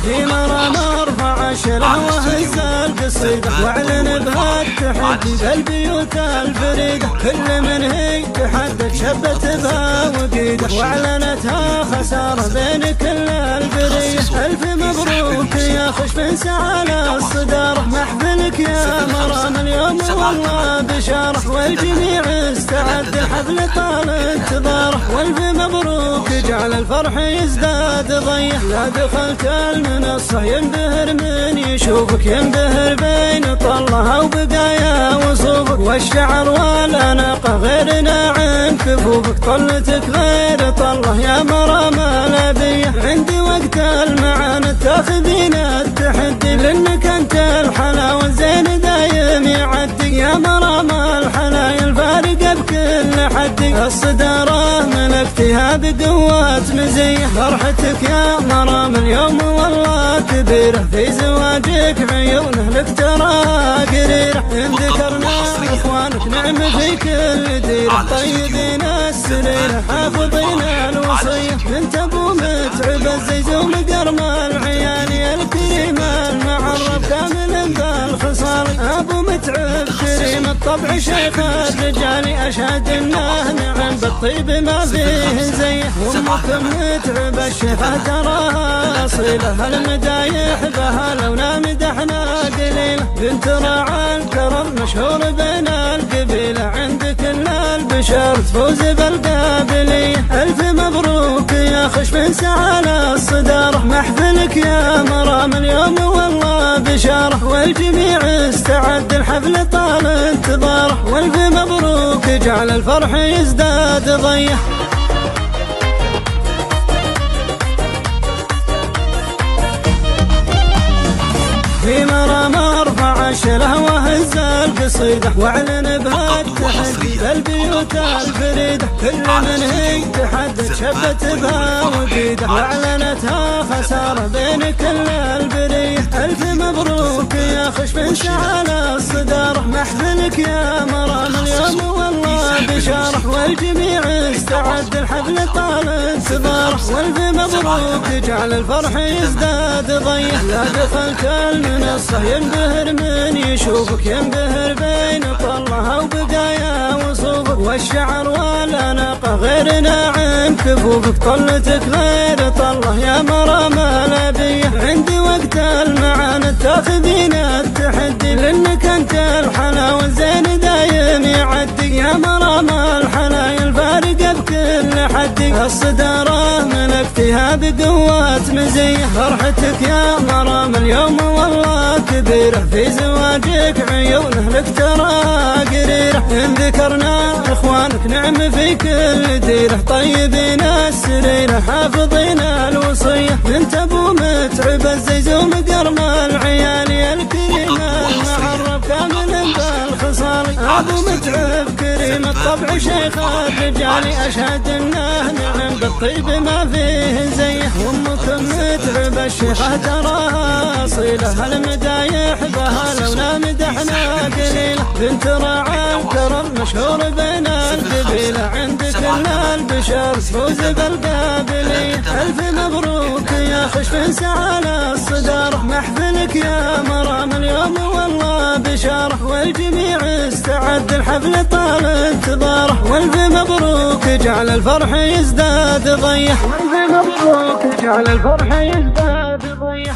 في مرام ارفع شله وهز القصيده واعلن بها التحدي بالبيوت الفريده كل من هي تحدث شبت بها وقيده واعلنتها خساره بين كل البريه. الف مبروك يا خشب سعى الصداره محفلك يا مرام اليوم والله بشاره والجميع استعد الحفل طال انتظاره. والف مبروك جعل الفرح يزداد ضيه لا دخلت المنصه ينبهر من يشوفك ينبهر بين طلها وبقايا وصوفك والشعر والاناقه غير ناعم كفوفك طلتك غير طله يا مرام الابيه. عندي وقت المعاني تاخذين التحدي لانك انت الحلاوه الزين دايم يعدي يا مرام الحلايا الفارقه بكل حدي. الصداره ملكتها بقوه مزيه فرحتك يا مرام اليوم والله كبيره في زواجك عيونه لك تراها قريره. ان ذكرنا اخوانك نعم في كل ديره طيبين السريره حافظين الوصيه. بنت ابو متعب الزيزوم قرم العيالي الكريمه المعرف كامل بالخصال. ابو متعب كريم الطبع شيخ الرجال اشهد انه نعم بالطيب ما فيه زيه. امكم متعب الشيخه تراها اصيله المدايح بها لولا مدحنا قليله. بنت راعى الكرم مشهور بين القبيله عند كل البشر تفوز بالقابليه. الف مبروك يا خشب سعى الصداره محفلك يا مرام اليوم والله بشاره والجميع استعد الحفل طال انتظاره. والف مبروك جعل الفرح يزداد ضيه. في مرام ارفع شله وهز القصيده واعلن بها التحدي بالبيوت الفريده كل من هي تحدث شبت بها وقيده واعلنتها خساره بين كل البريه. الف مبروك يا خشب سعى الصداره محفلك يا مرام اليوم والله بشاره والجميع استعد الحفل طال انتظاره. والف مبروك جعل الفرح يزداد ضيه لا دخلت المنصه ينبهر من يشوفك ينبهر بين طلها وبقايا وصوفك والشعر والاناقه غير ناعم كفوفك طلتك غير طله يا مرام الابيه. عندي وقت المعاني تاخذين التحدي لانك انت الحلاوه الزين دايم يعدي يا مرام الحلايا الفارقه بكل حدي. الصداره ملكتها بقوه مزيه فرحتك يا مرام اليوم والله كبيره في زواجك عيونه لك تراها قريره. ان ذكرنا اخوانك نعم في كل ديره طيبين السريره حافظين الوصيه. بنت ابو متعب الزيزوم قرم العيالي الكريمه المعرف كامل بالخصال. ابو متعب كريم الطبع شيخ الرجال اشهد انه نعم بالطيب ما فيه زيه. امكم متعب الشيخه تراها اصيله المدايح بها لولا مدحنا قليله. بنت راعى الكرم مشهور بين القبيله عند كل البشر تفوز بالقابليه. الف مبروك يا خشب سعى الصداره محفلك يا مرام اليوم والله بشاره والجميع استعد الحفل طال انتظاره. والف مبروك جعل الفرح يزداد ضيه. والف مبروك جعل الفرح يزداد ضيه.